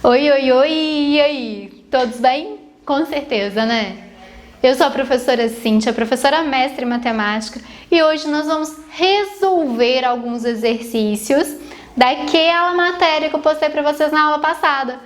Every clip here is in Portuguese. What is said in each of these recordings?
Oi, oi, oi, e aí? Todos bem? Com certeza, né? Eu sou a professora Cíntia, professora mestre em matemática, e hoje nós vamos resolver alguns exercícios daquela matéria que eu postei para vocês na aula passada,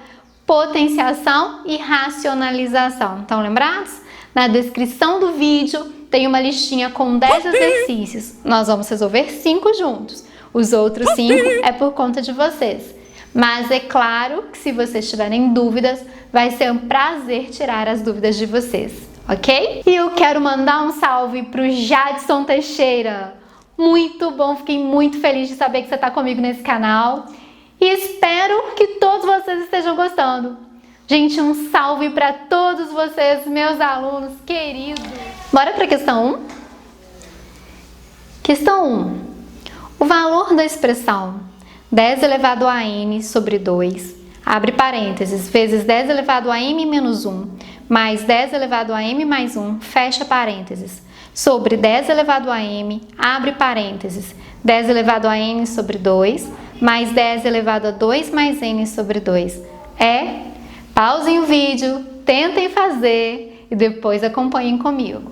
potenciação e racionalização. Estão lembrados? Na descrição do vídeo tem uma listinha com 10 exercícios. Nós vamos resolver 5 juntos. Os outros 5 é por conta de vocês. Mas é claro que se vocês tiverem dúvidas, vai ser um prazer tirar as dúvidas de vocês, ok? E eu quero mandar um salve pro Jadson Teixeira. Muito bom, fiquei muito feliz de saber que você está comigo nesse canal. E espero que todos vocês estejam gostando. Gente, um salve para todos vocês, meus alunos queridos. Bora para a questão 1? Questão 1. O valor da expressão 10 elevado a n sobre 2, abre parênteses, vezes 10 elevado a m menos 1, mais 10 elevado a m mais 1, fecha parênteses, sobre 10 elevado a m, abre parênteses, 10 elevado a n sobre 2, mais 10 elevado a 2 mais n sobre 2. Pausem o vídeo, tentem fazer e depois acompanhem comigo.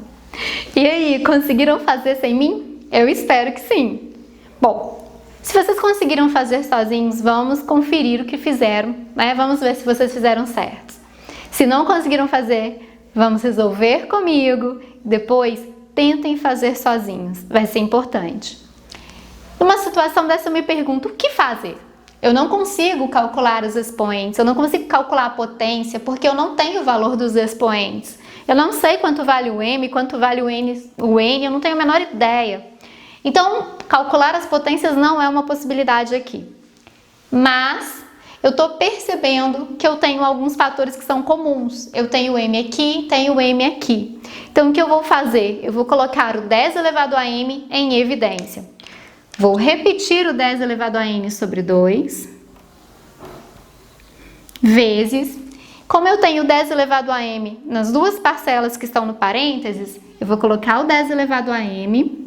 E aí, conseguiram fazer sem mim? Eu espero que sim. Bom, se vocês conseguiram fazer sozinhos, vamos conferir o que fizeram, né? Vamos ver se vocês fizeram certo. Se não conseguiram fazer, vamos resolver comigo. Depois, tentem fazer sozinhos. Vai ser importante. Numa situação dessa, eu me pergunto, o que fazer? Eu não consigo calcular os expoentes, eu não consigo calcular a potência, porque eu não tenho o valor dos expoentes. Eu não sei quanto vale o m, quanto vale o n, eu não tenho a menor ideia. Então, calcular as potências não é uma possibilidade aqui. Mas, eu estou percebendo que eu tenho alguns fatores que são comuns. Eu tenho m aqui, tenho m aqui. Então, o que eu vou fazer? Eu vou colocar o 10 elevado a m em evidência. Vou repetir o 10 elevado a n sobre 2, vezes, como eu tenho 10 elevado a m nas duas parcelas que estão no parênteses, eu vou colocar o 10 elevado a m,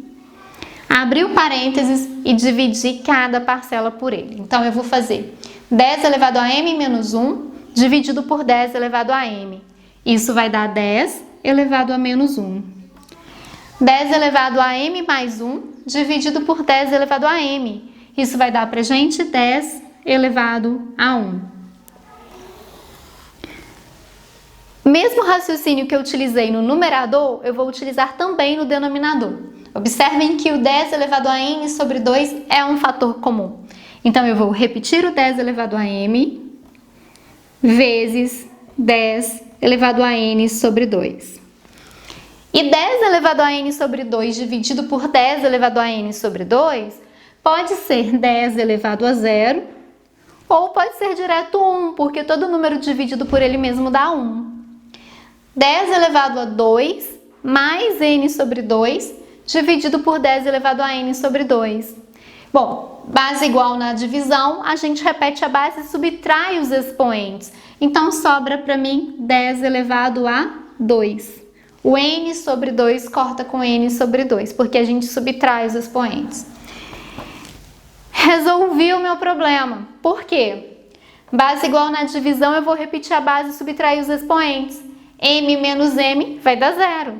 abrir o parênteses e dividir cada parcela por ele. Então, eu vou fazer 10 elevado a m menos 1 dividido por 10 elevado a m. Isso vai dar 10 elevado a menos 1. 10 elevado a m mais 1 dividido por 10 elevado a m. Isso vai dar pra gente 10 elevado a 1. Mesmo raciocínio que eu utilizei no numerador, eu vou utilizar também no denominador. Observem que o 10 elevado a n sobre 2 é um fator comum. Então, eu vou repetir o 10 elevado a m vezes 10 elevado a n sobre 2. E 10 elevado a n sobre 2 dividido por 10 elevado a n sobre 2 pode ser 10 elevado a 0 ou pode ser direto 1, porque todo número dividido por ele mesmo dá 1. 10 elevado a 2 mais n sobre 2 dividido por 10 elevado a n sobre 2. Bom, base igual na divisão, a gente repete a base e subtrai os expoentes. Então, sobra para mim 10 elevado a 2. O n sobre 2 corta com n sobre 2, porque a gente subtrai os expoentes. Resolvi o meu problema. Por quê? Base igual na divisão, eu vou repetir a base e subtrair os expoentes. M menos m vai dar 0.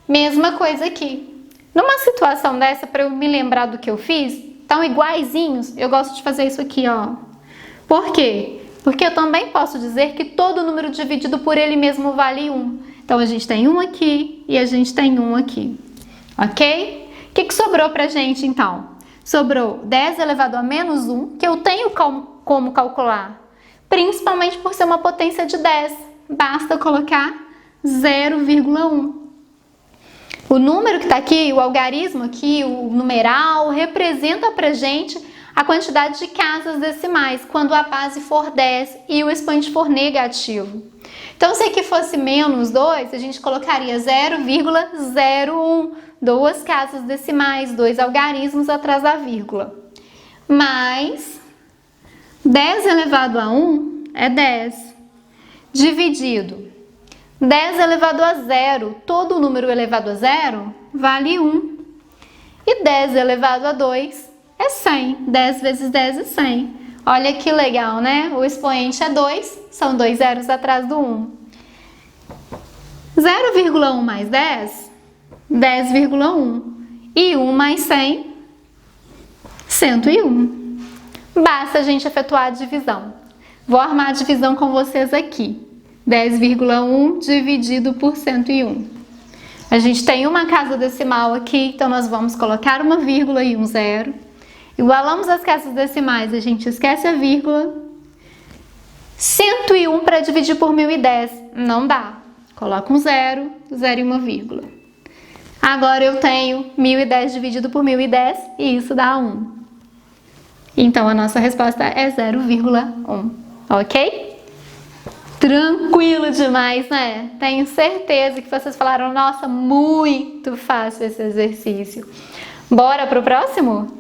Mesma coisa aqui. Numa situação dessa, para eu me lembrar do que eu fiz, estão iguaizinhos, eu gosto de fazer isso aqui, ó. Por quê? Porque eu também posso dizer que todo número dividido por ele mesmo vale 1. Então, a gente tem 1 aqui e a gente tem 1 aqui. Ok? O que sobrou pra gente, então? Sobrou 10 elevado a menos 1, que eu tenho como calcular. Principalmente por ser uma potência de 10. Basta colocar 0,1. O número que está aqui, o algarismo aqui, o numeral, representa pra gente a quantidade de casas decimais quando a base for 10 e o expoente for negativo. Então, se aqui fosse menos 2, a gente colocaria 0,01, duas casas decimais, 2 algarismos atrás da vírgula. Mais 10 elevado a 1 é 10, dividido 10 elevado a 0, todo número elevado a 0 vale 1. E 10 elevado a 2 é 100. 10 vezes 10 é 100. Olha que legal, né? O expoente é 2, são 2 zeros atrás do 1. 0,1 mais 10, 10,1. E 1 mais 100, 101. Basta a gente efetuar a divisão. Vou armar a divisão com vocês aqui. 10,1 dividido por 101. A gente tem uma casa decimal aqui, então nós vamos colocar uma vírgula e um zero. Igualamos as casas decimais, a gente esquece a vírgula. 101 para dividir por 1010, não dá. Coloca um zero, zero e uma vírgula. Agora eu tenho 1010 dividido por 1010 e isso dá 1. Então a nossa resposta é 0,1, ok? Tranquilo demais, né? Tenho certeza que vocês falaram, nossa, muito fácil esse exercício. Bora pro próximo?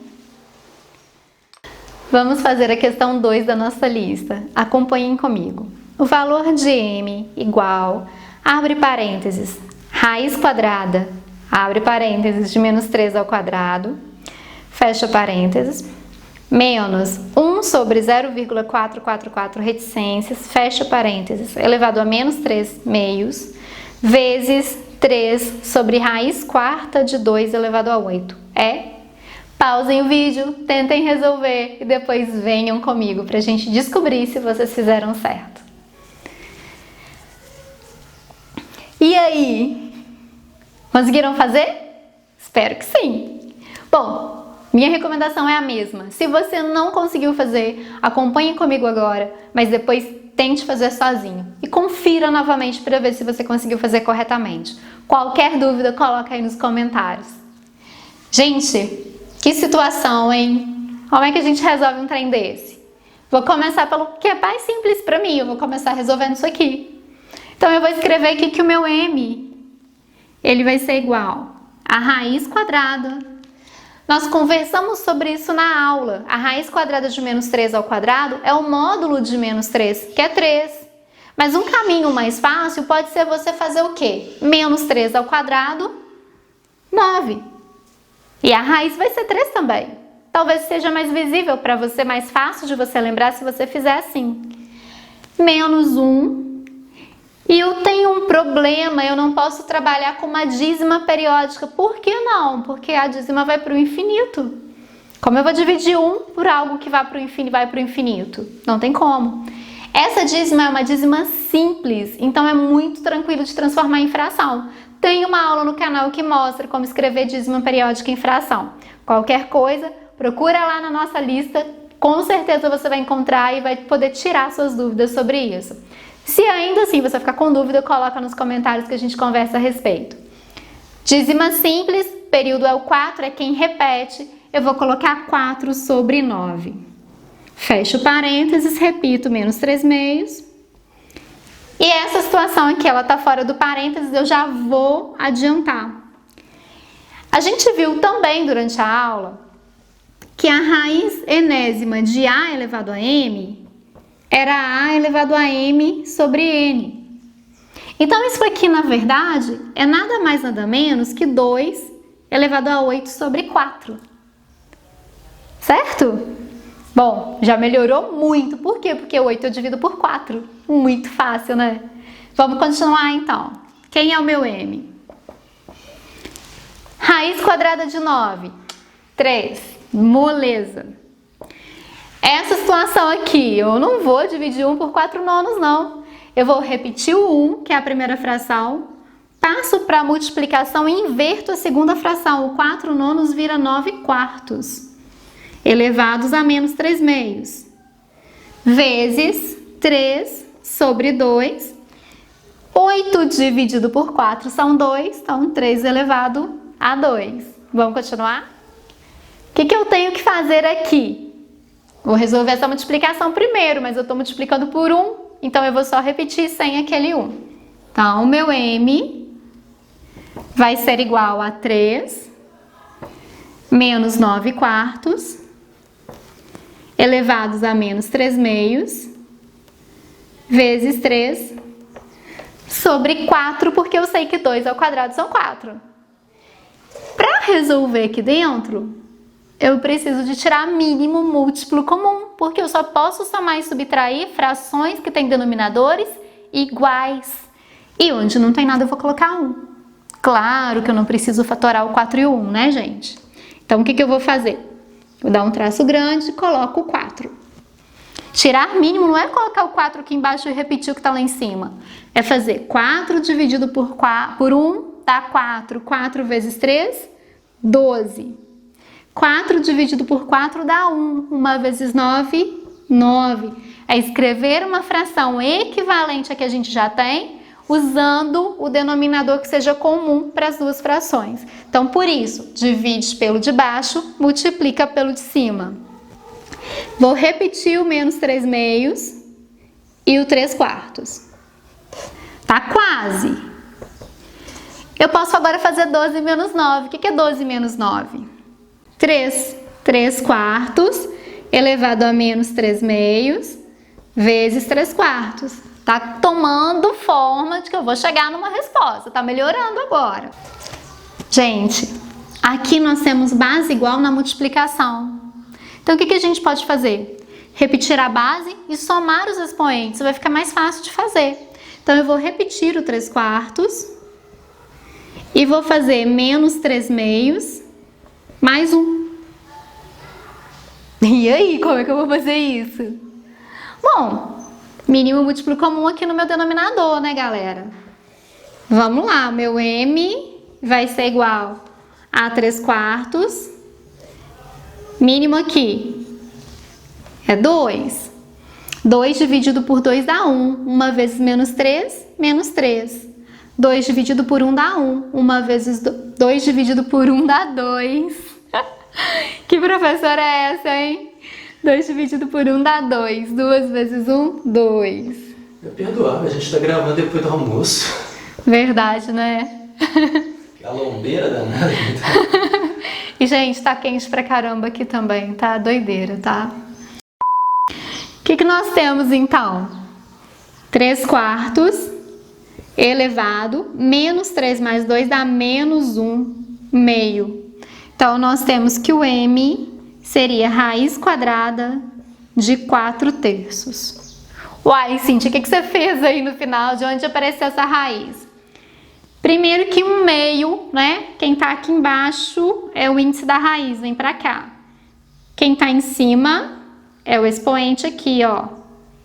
Vamos fazer a questão 2 da nossa lista. Acompanhem comigo. O valor de m igual, abre parênteses, raiz quadrada, abre parênteses, de menos 3 ao quadrado, fecha parênteses, menos 1 sobre 0,444 reticências, fecha parênteses, elevado a menos 3 meios, vezes 3 sobre raiz quarta de 2 elevado a 8. Pausem o vídeo, tentem resolver e depois venham comigo para a gente descobrir se vocês fizeram certo. E aí? Conseguiram fazer? Espero que sim! Bom, minha recomendação é a mesma. Se você não conseguiu fazer, acompanhe comigo agora, mas depois tente fazer sozinho. E confira novamente para ver se você conseguiu fazer corretamente. Qualquer dúvida, coloca aí nos comentários. Gente, que situação, hein? Como é que a gente resolve um trem desse? Vou começar pelo que é mais simples para mim. Eu vou começar resolvendo isso aqui. Então eu vou escrever aqui que o meu m, ele vai ser igual a raiz quadrada. Nós conversamos sobre isso na aula. A raiz quadrada de menos 3 ao quadrado é o módulo de menos 3, que é 3. Mas um caminho mais fácil pode ser você fazer o quê? Menos 3 ao quadrado, 9. E a raiz vai ser 3 também. Talvez seja mais visível para você, mais fácil de você lembrar se você fizer assim. Menos 1. E eu tenho um problema, eu não posso trabalhar com uma dízima periódica. Por que não? Porque a dízima vai para o infinito. Como eu vou dividir 1 por algo que vai para o infinito? Não tem como. Essa dízima é uma dízima simples, então é muito tranquilo de transformar em fração. Tem uma aula no canal que mostra como escrever dízima periódica em fração. Qualquer coisa, procura lá na nossa lista, com certeza você vai encontrar e vai poder tirar suas dúvidas sobre isso. Se ainda assim você ficar com dúvida, coloca nos comentários que a gente conversa a respeito. Dízima simples, período é o 4, é quem repete. Eu vou colocar 4 sobre 9. Fecho parênteses, repito, menos 3 meios. E essa situação aqui, ela está fora do parênteses, eu já vou adiantar. A gente viu também durante a aula que a raiz enésima de a elevado a m era a elevado a m sobre n. Então isso aqui, na verdade, é nada mais nada menos que 2 elevado a 8 sobre 4. Certo? Bom, já melhorou muito. Por quê? Porque 8 eu divido por 4. Muito fácil, né? Vamos continuar então. Quem é o meu m? Raiz quadrada de 9. 3. Moleza. Essa situação aqui, eu não vou dividir 1 por 4 nonos, não. Eu vou repetir o 1, que é a primeira fração, passo para a multiplicação e inverto a segunda fração. O 4 nonos vira 9 quartos, elevados a menos 3 meios, vezes 3 sobre 2. 8 dividido por 4 são 2, então 3 elevado a 2. Vamos continuar? O que eu tenho que fazer aqui? Vou resolver essa multiplicação primeiro, mas eu estou multiplicando por 1, então eu vou só repetir sem aquele 1. Então, o meu m vai ser igual a 3 menos 9 quartos, elevados a menos 3 meios, vezes 3, sobre 4, porque eu sei que 2 ao quadrado são 4. Para resolver aqui dentro, eu preciso de tirar mínimo múltiplo comum, porque eu só posso somar e subtrair frações que têm denominadores iguais. E onde não tem nada eu vou colocar 1. Claro que eu não preciso fatorar o 4 e o 1, né, gente? Então, o que eu vou fazer? Vou dar um traço grande e coloco o 4. Tirar mínimo não é colocar o 4 aqui embaixo e repetir o que está lá em cima. É fazer 4 dividido por 1 dá 4. 4 vezes 3, 12. 4 dividido por 4 dá 1. 1 vezes 9, 9. É escrever uma fração equivalente à que a gente já tem, usando o denominador que seja comum para as duas frações. Então, por isso, divide pelo de baixo, multiplica pelo de cima. Vou repetir o menos 3 meios e o 3 quartos. Tá quase. Eu posso agora fazer 12 menos 9. O que é 12 menos 9? 3 quartos elevado a menos 3 meios vezes 3 quartos. Tá tomando forma de que eu vou chegar numa resposta. Tá melhorando agora. Gente, aqui nós temos base igual na multiplicação. Então, o que a gente pode fazer? Repetir a base e somar os expoentes. Vai ficar mais fácil de fazer. Então, eu vou repetir o 3 quartos e vou fazer menos 3 meios mais 1. E aí, como é que eu vou fazer isso? Bom, mínimo múltiplo comum aqui no meu denominador, né, galera? Vamos lá, meu m vai ser igual a 3 quartos. Mínimo aqui é 2. 2 dividido por 2 dá 1. 1 vezes menos 3, menos 3. 2 dividido por 1 dá 1. 1 vezes 2 dividido por 1 dá 2. Que professora é essa, hein? 2 dividido por 1 dá 2. 2 vezes 1, 2. É perdoável, a gente tá gravando depois do almoço. Verdade, né? A lombeira danada. E, gente, tá quente pra caramba aqui também, tá? Doideira, tá? O que nós temos, então? 3 quartos elevado, menos 3 mais 2 dá menos 1 meio. Então, nós temos que o m seria raiz quadrada de 4 terços. Uai, Cíntia, o que você fez aí no final? De onde apareceu essa raiz? Primeiro que 1 meio, né? Quem tá aqui embaixo é o índice da raiz, vem pra cá. Quem tá em cima é o expoente aqui, ó.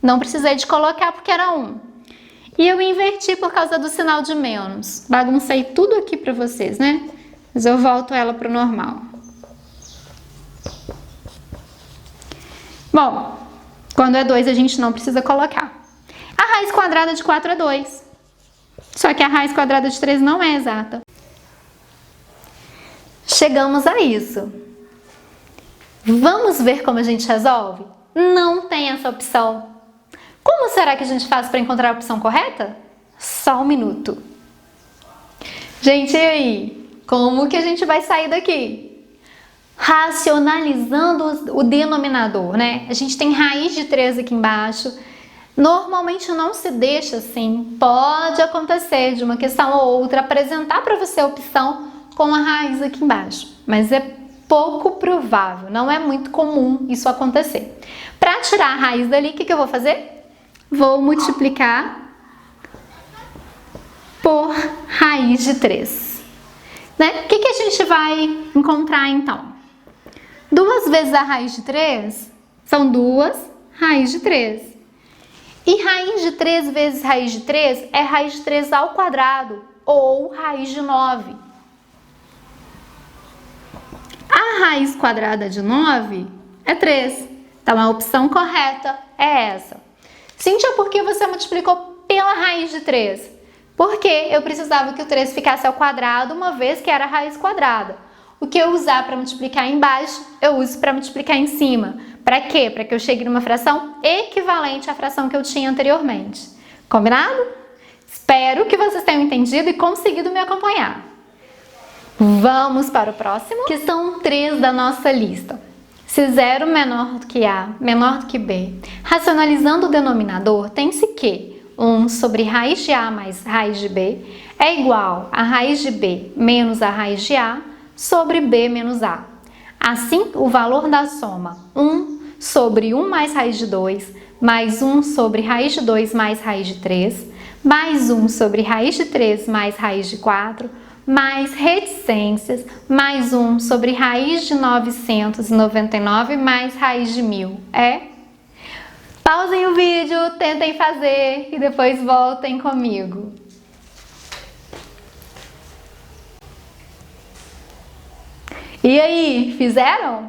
Não precisei de colocar porque era 1. E eu inverti por causa do sinal de menos. Baguncei tudo aqui pra vocês, né? Mas eu volto ela pro normal. Bom, quando é 2 a gente não precisa colocar. A raiz quadrada de 4 é 2. Só que a raiz quadrada de 3 não é exata. Chegamos a isso. Vamos ver como a gente resolve? Não tem essa opção. Como será que a gente faz para encontrar a opção correta? Só um minuto. Gente, e aí? Como que a gente vai sair daqui? Racionalizando o denominador, né? A gente tem raiz de 3 aqui embaixo. Normalmente não se deixa assim. Pode acontecer de uma questão ou outra apresentar para você a opção com a raiz aqui embaixo. Mas é pouco provável, não é muito comum isso acontecer. Para tirar a raiz dali, o que eu vou fazer? Vou multiplicar por raiz de 3. Né? O que a gente vai encontrar então? 2 vezes a raiz de 3 são 2 raiz de 3. E raiz de 3 vezes raiz de 3 é raiz de 3 ao quadrado, ou raiz de 9. A raiz quadrada de 9 é 3. Então, a opção correta é essa. Cíntia, por que você multiplicou pela raiz de 3? Porque eu precisava que o 3 ficasse ao quadrado, uma vez que era a raiz quadrada. O que eu usar para multiplicar embaixo, eu uso para multiplicar em cima. Para quê? Para que eu chegue numa fração equivalente à fração que eu tinha anteriormente. Combinado? Espero que vocês tenham entendido e conseguido me acompanhar. Vamos para o próximo. Questão 3 da nossa lista. Se 0 menor do que A, menor do que B, racionalizando o denominador, tem-se que 1 sobre raiz de A mais raiz de B é igual a raiz de B menos a raiz de A sobre B menos A. Assim, o valor da soma 1 sobre 1 mais raiz de 2, mais 1 sobre raiz de 2 mais raiz de 3, mais 1 sobre raiz de 3 mais raiz de 4, mais reticências, mais 1 sobre raiz de 999 mais raiz de 1000. Pausem o vídeo, tentem fazer e depois voltem comigo. E aí, fizeram?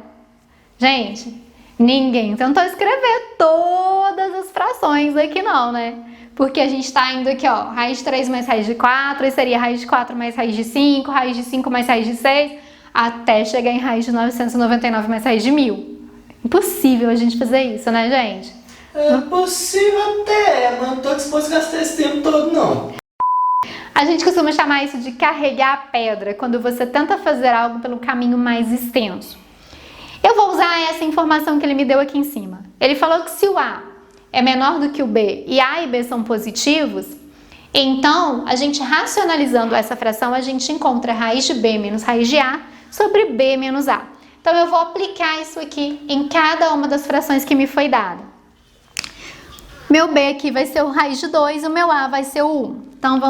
Gente, ninguém tentou escrever todas as frações aqui não, né? Porque a gente tá indo aqui, ó, raiz de 3 mais raiz de 4, e seria raiz de 4 mais raiz de 5, raiz de 5 mais raiz de 6, até chegar em raiz de 999 mais raiz de 1000. Impossível a gente fazer isso, né, gente? É possível até, mas não tô disposto a gastar esse tempo todo, não. A gente costuma chamar isso de carregar a pedra, quando você tenta fazer algo pelo caminho mais extenso. Eu vou usar essa informação que ele me deu aqui em cima. Ele falou que se o A é menor do que o B e A e B são positivos, então, a gente racionalizando essa fração, a gente encontra raiz de B menos raiz de A sobre B menos A. Então, eu vou aplicar isso aqui em cada uma das frações que me foi dada. Meu B aqui vai ser o raiz de 2 e o meu A vai ser o 1. Então,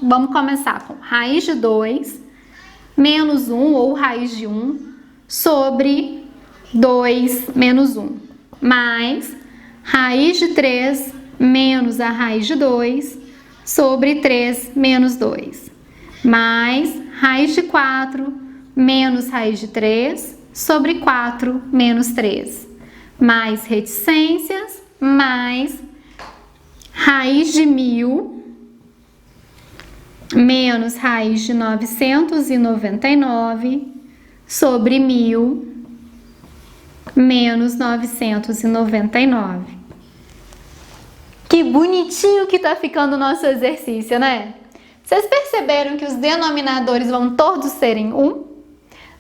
vamos começar com raiz de 2 menos 1, ou raiz de 1, sobre 2 menos 1, mais raiz de 3 menos a raiz de 2 sobre 3 menos 2, mais raiz de 4 menos raiz de 3 sobre 4 menos 3, mais reticências, mais raiz de 1000 menos raiz de 999 sobre 1000 menos 999. Que bonitinho que tá ficando o nosso exercício, né? Vocês perceberam que os denominadores vão todos serem 1?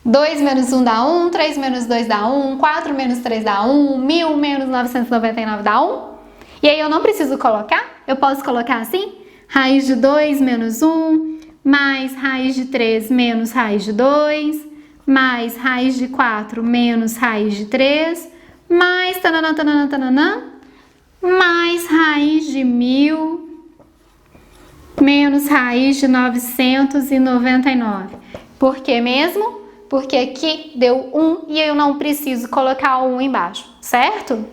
2 menos 1 dá 1, 3 menos 2 dá 1, 4 menos 3 dá 1, 1000 menos 999 dá 1. E aí eu não preciso colocar? Eu posso colocar assim? Raiz de 2 menos 1, mais raiz de 3 menos raiz de 2, mais raiz de 4 menos raiz de 3, mais tananã, tananã, tananã, mais raiz de 1000 menos raiz de 999. Por que mesmo? Porque aqui deu 1 e eu não preciso colocar o 1 embaixo, certo?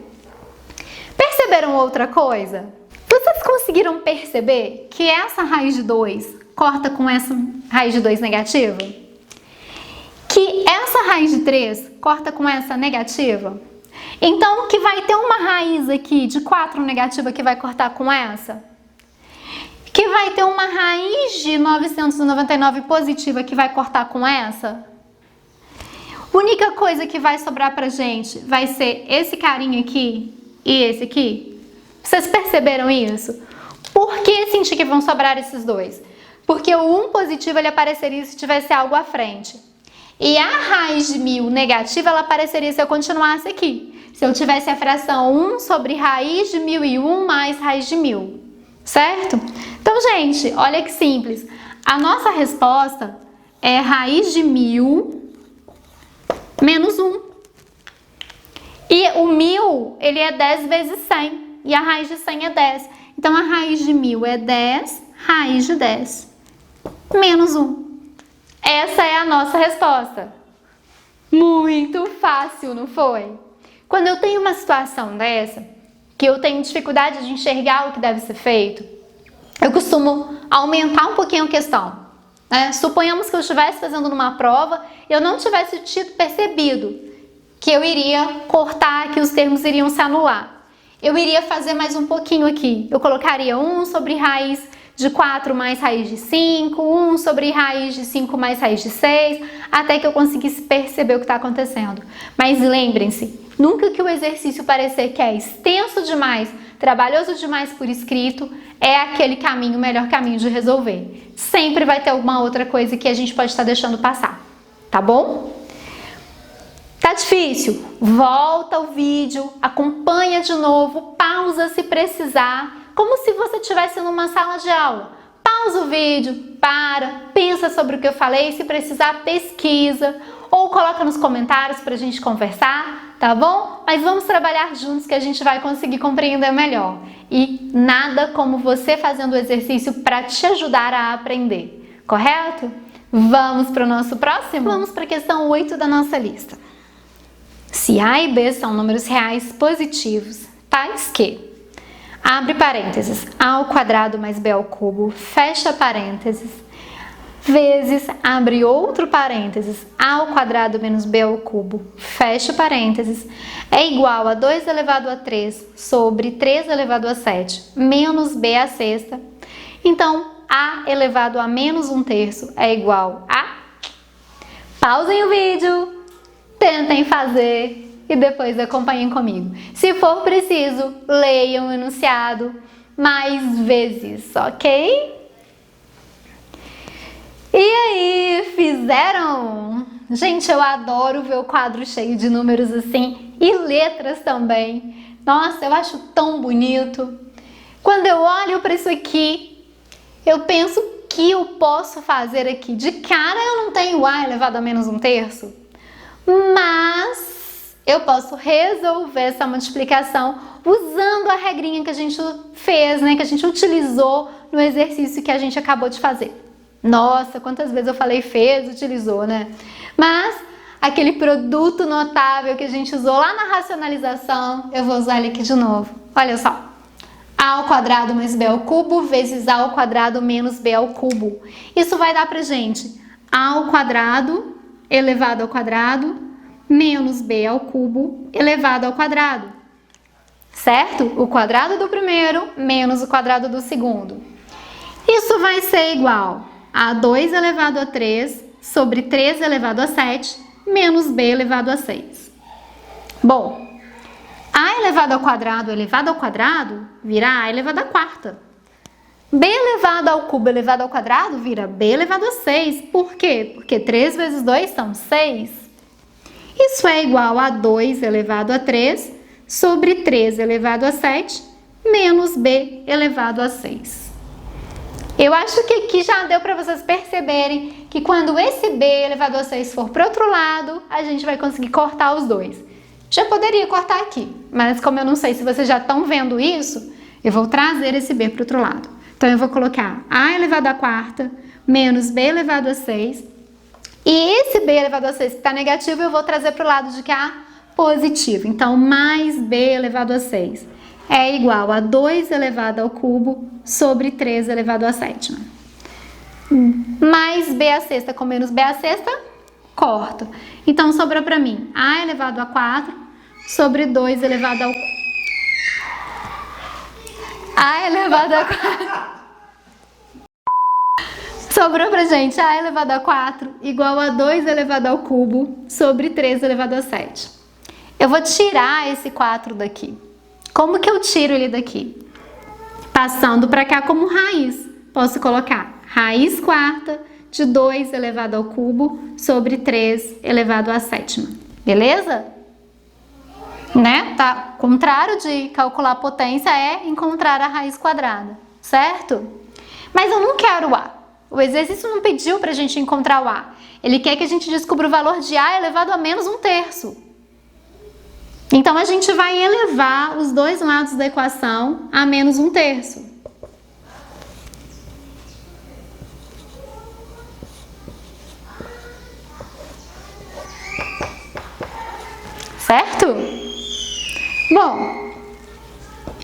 Perceberam outra coisa? Vocês conseguiram perceber que essa raiz de 2 corta com essa raiz de 2 negativa? Que essa raiz de 3 corta com essa negativa? Então, que vai ter uma raiz aqui de 4 negativa que vai cortar com essa? Que vai ter uma raiz de 999 positiva que vai cortar com essa? A única coisa que vai sobrar pra gente vai ser esse carinha aqui e esse aqui. Vocês perceberam isso? Por que sentir que vão sobrar esses dois? Porque o 1 positivo ele apareceria se tivesse algo à frente. E a raiz de 1000 negativa ela apareceria se eu continuasse aqui. Se eu tivesse a fração 1 sobre raiz de 1001 mais raiz de 1000. Certo? Então, gente, olha que simples. A nossa resposta é raiz de 1000 menos 1. E o 1000, ele é 10 vezes 100. E a raiz de 100 é 10. Então, a raiz de 1000 é 10, raiz de 10 menos 1. Essa é a nossa resposta. Muito fácil, não foi? Quando eu tenho uma situação dessa, que eu tenho dificuldade de enxergar o que deve ser feito, eu costumo aumentar um pouquinho a questão. Suponhamos que eu estivesse fazendo numa prova e eu não tivesse tido percebido que eu iria cortar, que os termos iriam se anular. Eu iria fazer mais um pouquinho aqui. Eu colocaria 1 sobre raiz de 4 mais raiz de 5, 1 sobre raiz de 5 mais raiz de 6, até que eu conseguisse perceber o que está acontecendo. Mas lembrem-se, nunca que o exercício parecer que é extenso demais, trabalhoso demais por escrito, é aquele caminho, o melhor caminho de resolver. Sempre vai ter alguma outra coisa que a gente pode estar deixando passar, tá bom? Tá difícil? Volta o vídeo, acompanha de novo, pausa se precisar, como se você estivesse numa sala de aula. Pausa o vídeo, pensa sobre o que eu falei, se precisar pesquisa, ou coloca nos comentários pra gente conversar, tá bom? Mas vamos trabalhar juntos que a gente vai conseguir compreender melhor. E nada como você fazendo o exercício para te ajudar a aprender, correto? Vamos para o nosso próximo? Vamos para a questão 8 da nossa lista. Se A e B são números reais positivos, tais que, abre parênteses, A ao quadrado mais B ao cubo, fecha parênteses, vezes, abre outro parênteses, A ao quadrado menos B ao cubo, fecha parênteses, é igual a 2 elevado a 3 sobre 3 elevado a 7 menos B à sexta. Então, A elevado a menos 1/3 é igual a... Pausem o vídeo, tentem fazer e depois acompanhem comigo. Se for preciso, leiam o enunciado mais vezes, ok? E aí, fizeram? Gente, eu adoro ver o quadro cheio de números assim e letras também. Nossa, eu acho tão bonito. Quando eu olho para isso aqui, eu penso que eu posso fazer aqui. De cara eu não tenho A elevado a menos 1/3, mas eu posso resolver essa multiplicação usando a regrinha que a gente fez, né? Que a gente utilizou no exercício que a gente acabou de fazer. Nossa, quantas vezes eu falei fez, utilizou, né? Mas aquele produto notável que a gente usou lá na racionalização, eu vou usar ele aqui de novo. Olha só. A ao quadrado mais B ao cubo vezes A ao quadrado menos B ao cubo. Isso vai dar pra gente A ao quadrado elevado ao quadrado menos B ao cubo elevado ao quadrado. Certo? O quadrado do primeiro menos o quadrado do segundo. Isso vai ser igual a 2 elevado a 3 sobre 3 elevado a 7 menos B elevado a 6. Bom, A elevado ao quadrado vira A elevado à quarta. B elevado ao cubo elevado ao quadrado vira B elevado a 6. Por quê? Porque 3 vezes 2 são 6. Isso é igual a 2 elevado a 3 sobre 3 elevado a 7 menos B elevado a 6. Eu acho que aqui já deu para vocês perceberem que quando esse B elevado a 6 for para o outro lado, a gente vai conseguir cortar os dois. Já poderia cortar aqui, mas como eu não sei se vocês já estão vendo isso, eu vou trazer esse B para o outro lado. Então, eu vou colocar A elevado à quarta menos B elevado a 6. E esse B elevado a 6 que está negativo, eu vou trazer para o lado de cá positivo. Então, mais B elevado a 6 é igual a 2 elevado ao cubo sobre 3 elevado a 7. Mais B à sexta com menos B à sexta, corto. Então, sobrou para mim A elevado a 4 sobre 2 elevado ao... A elevado a 4... Sobrou pra gente A elevado a 4 igual a 2 elevado ao cubo sobre 3 elevado a 7. Eu vou tirar esse 4 daqui. Como que eu tiro ele daqui? Passando para cá como raiz. Posso colocar raiz quarta de 2 elevado ao cubo sobre 3 elevado à sétima. Beleza? Né? Tá? Contrário de calcular a potência é encontrar a raiz quadrada, certo? Mas eu não quero A. O exercício não pediu para a gente encontrar o A. Ele quer que a gente descubra o valor de A elevado a menos 1/3. Então, a gente vai elevar os dois lados da equação a menos 1/3. Certo? Bom,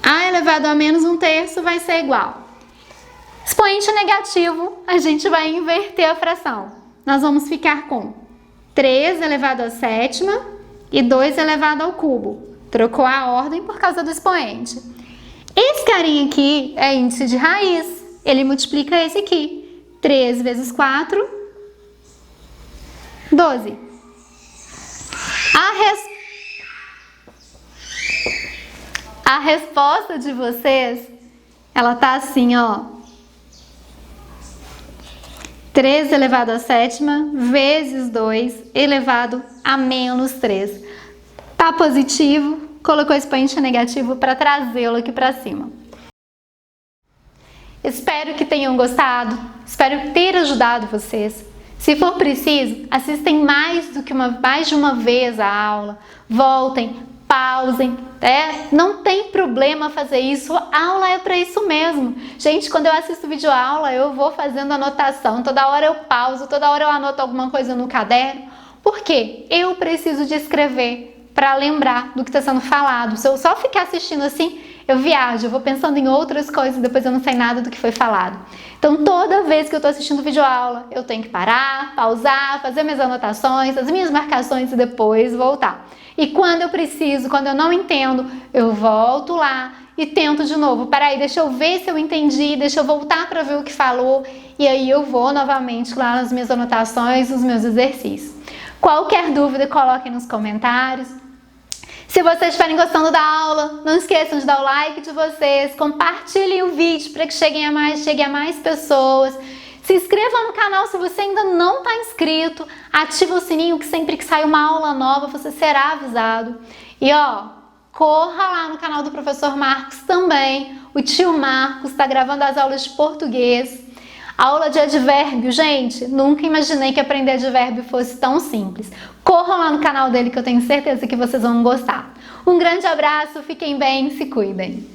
A elevado a menos 1/3 vai ser igual. Expoente negativo, a gente vai inverter a fração. Nós vamos ficar com 3 elevado à sétima e 2 elevado ao cubo. Trocou a ordem por causa do expoente. Esse carinha aqui é índice de raiz. Ele multiplica esse aqui. 3 vezes 4, 12. A resposta de vocês, ela tá assim, ó. 3 elevado à sétima vezes 2 elevado a menos 3. Tá positivo, colocou expoente negativo para trazê-lo aqui para cima. Espero que tenham gostado, espero ter ajudado vocês. Se for preciso, assistem mais de uma vez a aula, voltem, pausem, não tem problema fazer isso, a aula é para isso mesmo. Gente, quando eu assisto videoaula, eu vou fazendo anotação, toda hora eu pauso, toda hora eu anoto alguma coisa no caderno, porque eu preciso de escrever para lembrar do que está sendo falado. Se eu só ficar assistindo assim, eu viajo, eu vou pensando em outras coisas, depois eu não sei nada do que foi falado. Então, toda vez que eu estou assistindo videoaula, eu tenho que parar, pausar, fazer minhas anotações, as minhas marcações e depois voltar. E quando eu preciso, quando eu não entendo, eu volto lá e tento de novo. Peraí, deixa eu ver se eu entendi, deixa eu voltar para ver o que falou. E aí eu vou novamente lá nas minhas anotações, nos meus exercícios. Qualquer dúvida, coloquem nos comentários. Se vocês estiverem gostando da aula, não esqueçam de dar o like de vocês, compartilhem o vídeo para que chegue a mais pessoas. Se inscreva no canal se você ainda não está inscrito, ativa o sininho que sempre que sair uma aula nova você será avisado. E corra lá no canal do professor Marcos também, o tio Marcos está gravando as aulas de português. Aula de advérbio, gente, nunca imaginei que aprender advérbio fosse tão simples. Corram lá no canal dele que eu tenho certeza que vocês vão gostar. Um grande abraço, fiquem bem, se cuidem!